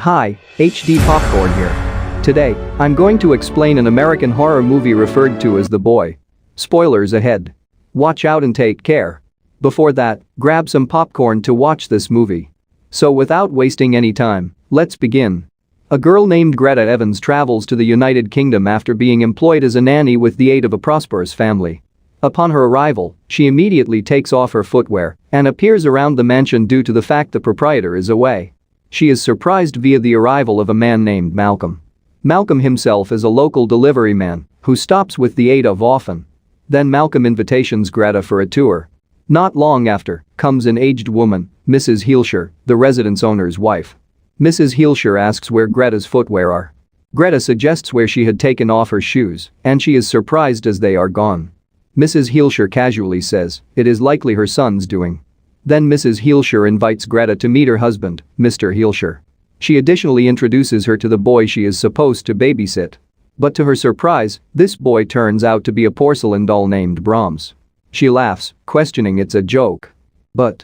Hi, HD Popcorn here. Today, I'm going to explain an American horror movie referred to as The Boy. Spoilers ahead. Watch out and take care. Before that, grab some popcorn to watch this movie. So without wasting any time, let's begin. A girl named Greta Evans travels to the United Kingdom after being employed as a nanny with the aid of a prosperous family. Upon her arrival, she immediately takes off her footwear and appears around the mansion due to the fact the proprietor is away. She is surprised via the arrival of a man named Malcolm. Malcolm himself is a local delivery man who stops with the aid of often. Then Malcolm invitations Greta for a tour. Not long after comes an aged woman, Mrs. Heelshire, the residence owner's wife. Mrs. Heelshire asks where Greta's footwear are. Greta suggests where she had taken off her shoes, and she is surprised as they are gone. Mrs. Heelshire casually says it is likely her son's doing. Then Mrs. Heelshire invites Greta to meet her husband, Mr. Heelshire. She additionally introduces her to the boy she is supposed to babysit. But to her surprise, this boy turns out to be a porcelain doll named Brahms. She laughs, questioning it's a joke. But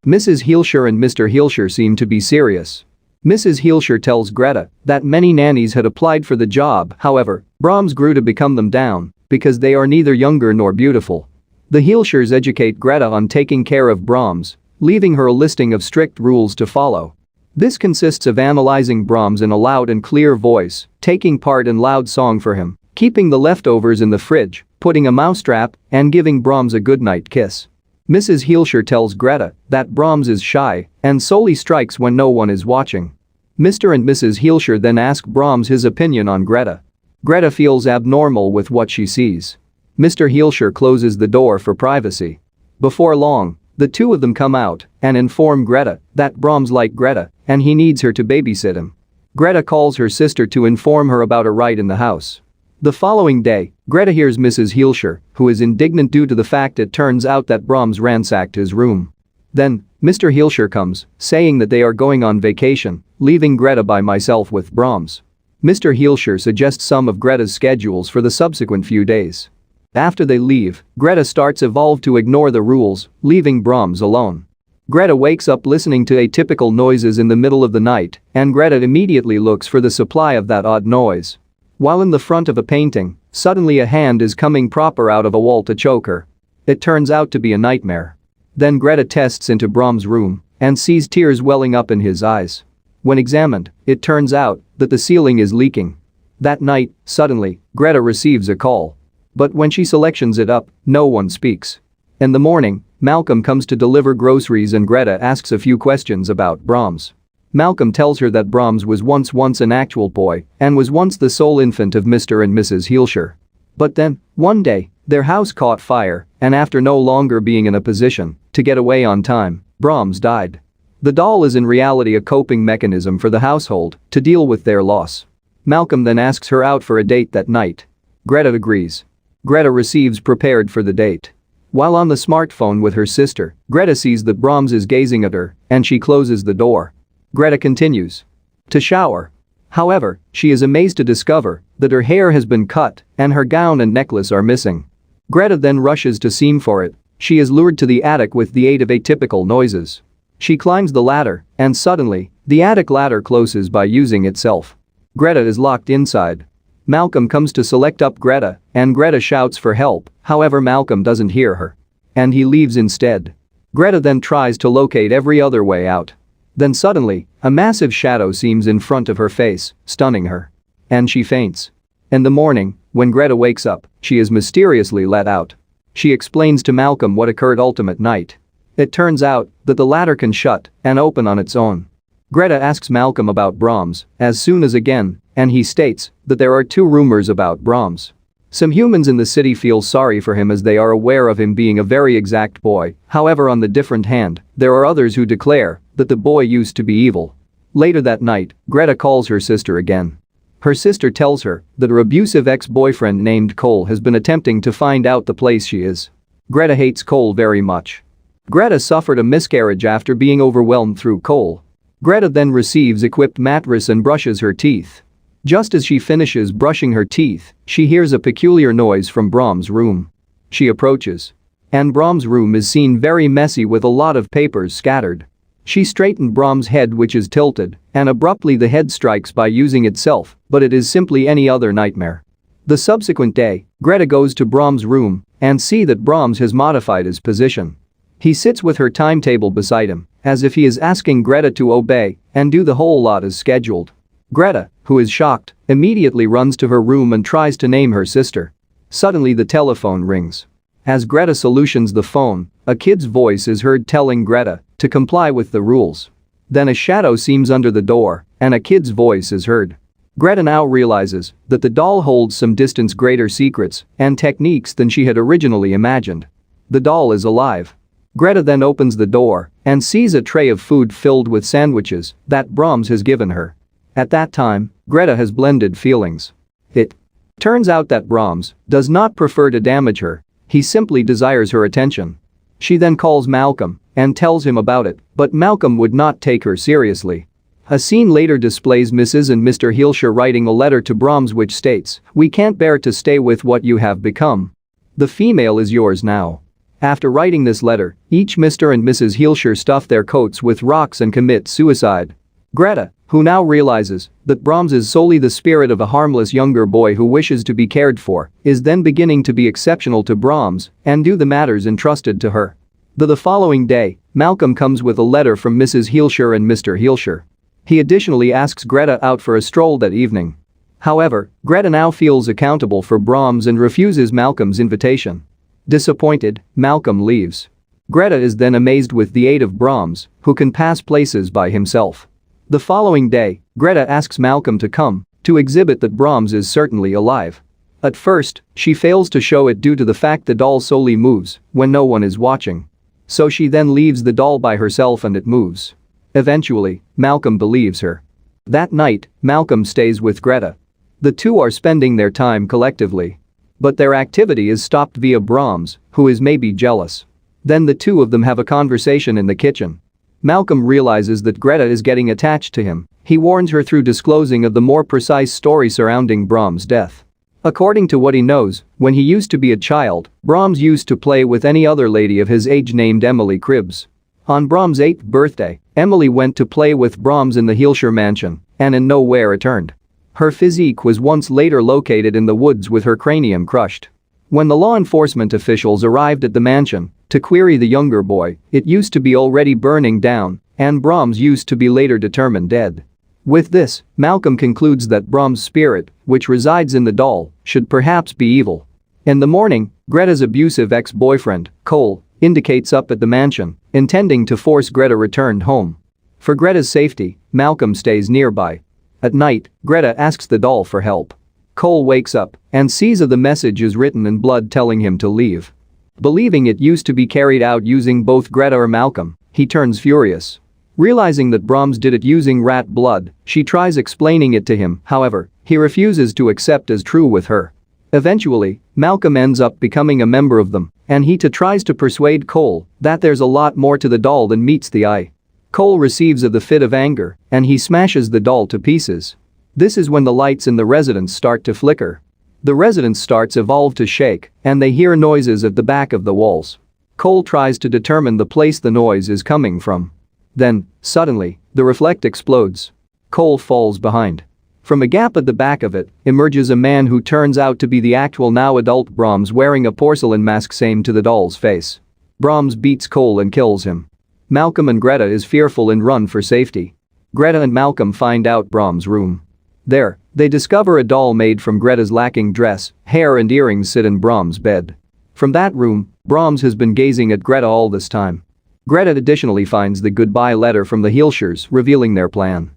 Mrs. Heelshire and Mr. Heelshire seem to be serious. Mrs. Heelshire tells Greta that many nannies had applied for the job, however, Brahms grew to become them down because they are neither younger nor beautiful. The Heelshires educate Greta on taking care of Brahms, leaving her a listing of strict rules to follow. This consists of analyzing Brahms in a loud and clear voice, taking part in loud song for him, keeping the leftovers in the fridge, putting a mousetrap, and giving Brahms a goodnight kiss. Mrs. Heelshire tells Greta that Brahms is shy and solely strikes when no one is watching. Mr. and Mrs. Heelshire then ask Brahms his opinion on Greta. Greta feels abnormal with what she sees. Mr. Heelshire closes the door for privacy. Before long, the two of them come out and inform Greta that Brahms likes Greta and he needs her to babysit him. Greta calls her sister to inform her about a riot in the house. The following day, Greta hears Mrs. Heelshire, who is indignant due to the fact it turns out that Brahms ransacked his room. Then, Mr. Heelshire comes, saying that they are going on vacation, leaving Greta by myself with Brahms. Mr. Heelshire suggests some of Greta's schedules for the subsequent few days. After they leave, Greta starts evolve to ignore the rules, leaving Brahms alone. Greta wakes up listening to atypical noises in the middle of the night, and Greta immediately looks for the supply of that odd noise. While in the front of a painting, suddenly a hand is coming proper out of a wall to choke her. It turns out to be a nightmare. Then Greta tests into Brahms' room and sees tears welling up in his eyes. When examined, it turns out that the ceiling is leaking. That night, suddenly, Greta receives a call. But when she selections it up, no one speaks. In the morning, Malcolm comes to deliver groceries and Greta asks a few questions about Brahms. Malcolm tells her that Brahms was once an actual boy and was once the sole infant of Mr. and Mrs. Heelshire. But then, one day, their house caught fire, and after no longer being in a position to get away on time, Brahms died. The doll is in reality a coping mechanism for the household to deal with their loss. Malcolm then asks her out for a date that night. Greta agrees. Greta receives prepared for the date. While on the smartphone with her sister, Greta sees that Brahms is gazing at her, and she closes the door. Greta continues to shower. However, she is amazed to discover that her hair has been cut and her gown and necklace are missing. Greta then rushes to seem for it. She is lured to the attic with the aid of atypical noises. She climbs the ladder, and suddenly, the attic ladder closes by using itself. Greta is locked inside. Malcolm comes to select up Greta, and Greta shouts for help, however Malcolm doesn't hear her. And he leaves instead. Greta then tries to locate every other way out. Then suddenly, a massive shadow seems in front of her face, stunning her. And she faints. In the morning, when Greta wakes up, she is mysteriously let out. She explains to Malcolm what occurred ultimate night. It turns out that the ladder can shut and open on its own. Greta asks Malcolm about Brahms as soon as again, and he states that there are two rumors about Brahms. Some humans in the city feel sorry for him as they are aware of him being a very exact boy, however on the different hand, there are others who declare that the boy used to be evil. Later that night, Greta calls her sister again. Her sister tells her that her abusive ex-boyfriend named Cole has been attempting to find out the place she is. Greta hates Cole very much. Greta suffered a miscarriage after being overwhelmed through Cole. Greta then receives equipped mattress and brushes her teeth. Just as she finishes brushing her teeth, she hears a peculiar noise from Brahms' room. She approaches. And Brahms' room is seen very messy with a lot of papers scattered. She straightened Brahms' head, which is tilted, and abruptly the head strikes by using itself, but it is simply any other nightmare. The subsequent day, Greta goes to Brahms' room and see that Brahms has modified his position. He sits with her timetable beside him, as if he is asking Greta to obey and do the whole lot as scheduled. Greta, who is shocked, immediately runs to her room and tries to name her sister. Suddenly the telephone rings. As Greta solutions the phone, a kid's voice is heard telling Greta to comply with the rules. Then a shadow seems under the door, and a kid's voice is heard. Greta now realizes that the doll holds some distance greater secrets and techniques than she had originally imagined. The doll is alive. Greta then opens the door and sees a tray of food filled with sandwiches that Brahms has given her. At that time, Greta has blended feelings. It turns out that Brahms does not prefer to damage her, he simply desires her attention. She then calls Malcolm and tells him about it, but Malcolm would not take her seriously. A scene later displays Mrs. and Mr. Heelshire writing a letter to Brahms which states, "We can't bear to stay with what you have become. The female is yours now." After writing this letter, each Mr. and Mrs. Heelshire stuff their coats with rocks and commit suicide. Greta, who now realizes that Brahms is solely the spirit of a harmless younger boy who wishes to be cared for, is then beginning to be exceptional to Brahms and do the matters entrusted to her. The following day, Malcolm comes with a letter from Mrs. Heelshire and Mr. Heelshire. He additionally asks Greta out for a stroll that evening. However, Greta now feels accountable for Brahms and refuses Malcolm's invitation. Disappointed, Malcolm leaves. Greta is then amazed with the aid of Brahms, who can pass places by himself. The following day, Greta asks Malcolm to come to exhibit that Brahms is certainly alive. At first, she fails to show it due to the fact the doll solely moves when no one is watching. So she then leaves the doll by herself and it moves. Eventually, Malcolm believes her. That night, Malcolm stays with Greta. The two are spending their time collectively. But their activity is stopped via Brahms, who is maybe jealous. Then the two of them have a conversation in the kitchen. Malcolm realizes that Greta is getting attached to him. He warns her through disclosing of the more precise story surrounding Brahms' death. According to what he knows, when he used to be a child, Brahms used to play with any other lady of his age named Emily Cribbs. On Brahms' 8th birthday, Emily went to play with Brahms in the Heelshire mansion and in nowhere returned. Her physique was once later located in the woods with her cranium crushed. When the law enforcement officials arrived at the mansion to query the younger boy, it used to be already burning down and Brahms used to be later determined dead. With this, Malcolm concludes that Brahms' spirit, which resides in the doll, should perhaps be evil. In the morning, Greta's abusive ex-boyfriend, Cole, indicates up at the mansion, intending to force Greta returned home. For Greta's safety, Malcolm stays nearby. At night, Greta asks the doll for help. Cole wakes up and sees the message is written in blood telling him to leave. Believing it used to be carried out using both Greta or Malcolm, he turns furious. Realizing that Brahms did it using rat blood, she tries explaining it to him, however, he refuses to accept as true with her. Eventually, Malcolm ends up becoming a member of them, and he tries to persuade Cole that there's a lot more to the doll than meets the eye. Cole receives the fit of anger, and he smashes the doll to pieces. This is when the lights in the residence start to flicker. The residence starts evolve to shake, and they hear noises at the back of the walls. Cole tries to determine the place the noise is coming from. Then, suddenly, the reflect explodes. Cole falls behind. From a gap at the back of it emerges a man who turns out to be the actual now adult Brahms wearing a porcelain mask same to the doll's face. Brahms beats Cole and kills him. Malcolm and Greta is fearful and run for safety. Greta and Malcolm find out Brahms' room. There, they discover a doll made from Greta's lacking dress, hair and earrings sit in Brahms' bed. From that room, Brahms has been gazing at Greta all this time. Greta additionally finds the goodbye letter from the Heelshires revealing their plan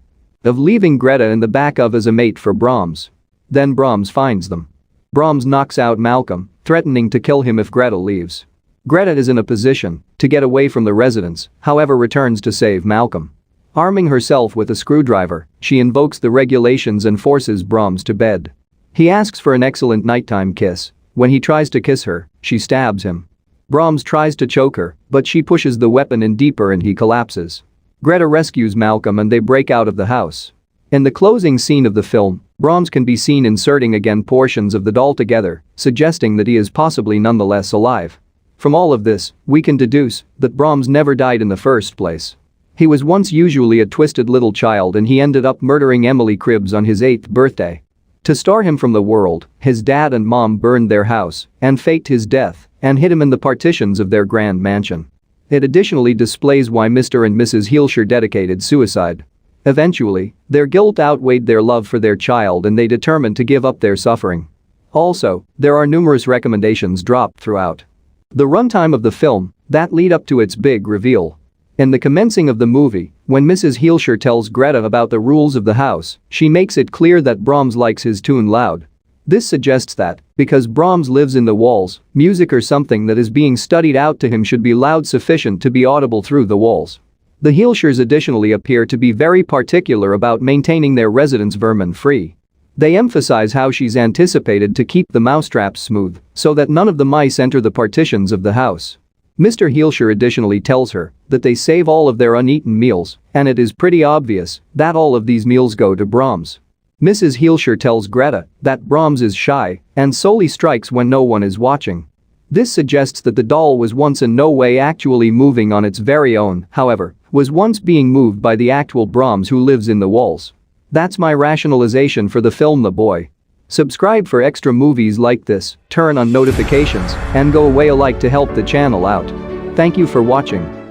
of leaving Greta in the back of as a mate for Brahms. Then Brahms finds them. Brahms knocks out Malcolm, threatening to kill him if Greta leaves. Greta is in a position to get away from the residence, however returns to save Malcolm. Arming herself with a screwdriver, she invokes the regulations and forces Brahms to bed. He asks for an excellent nighttime kiss. When he tries to kiss her, she stabs him. Brahms tries to choke her, but she pushes the weapon in deeper and he collapses. Greta rescues Malcolm and they break out of the house. In the closing scene of the film, Brahms can be seen inserting again portions of the doll together, suggesting that he is possibly nonetheless alive. From all of this, we can deduce that Brahms never died in the first place. He was once usually a twisted little child and he ended up murdering Emily Cribbs on his 8th birthday. To star him from the world, his dad and mom burned their house and faked his death and hid him in the partitions of their grand mansion. It additionally displays why Mr. and Mrs. Heelshire dedicated suicide. Eventually, their guilt outweighed their love for their child and they determined to give up their suffering. Also, there are numerous recommendations dropped throughout the runtime of the film that lead up to its big reveal. In the commencing of the movie, when Mrs. Heelshire tells Greta about the rules of the house, she makes it clear that Brahms likes his tune loud. This suggests that, because Brahms lives in the walls, music or something that is being studied out to him should be loud sufficient to be audible through the walls. The Heelshires additionally appear to be very particular about maintaining their residence vermin-free. They emphasize how she's anticipated to keep the mousetraps smooth so that none of the mice enter the partitions of the house. Mr. Heelshire additionally tells her that they save all of their uneaten meals, and it is pretty obvious that all of these meals go to Brahms. Mrs. Heelshire tells Greta that Brahms is shy and solely strikes when no one is watching. This suggests that the doll was once in no way actually moving on its very own, however, was once being moved by the actual Brahms who lives in the walls. That's my rationalization for the film The Boy. Subscribe for extra movies like this, turn on notifications, and go away a like to help the channel out. Thank you for watching.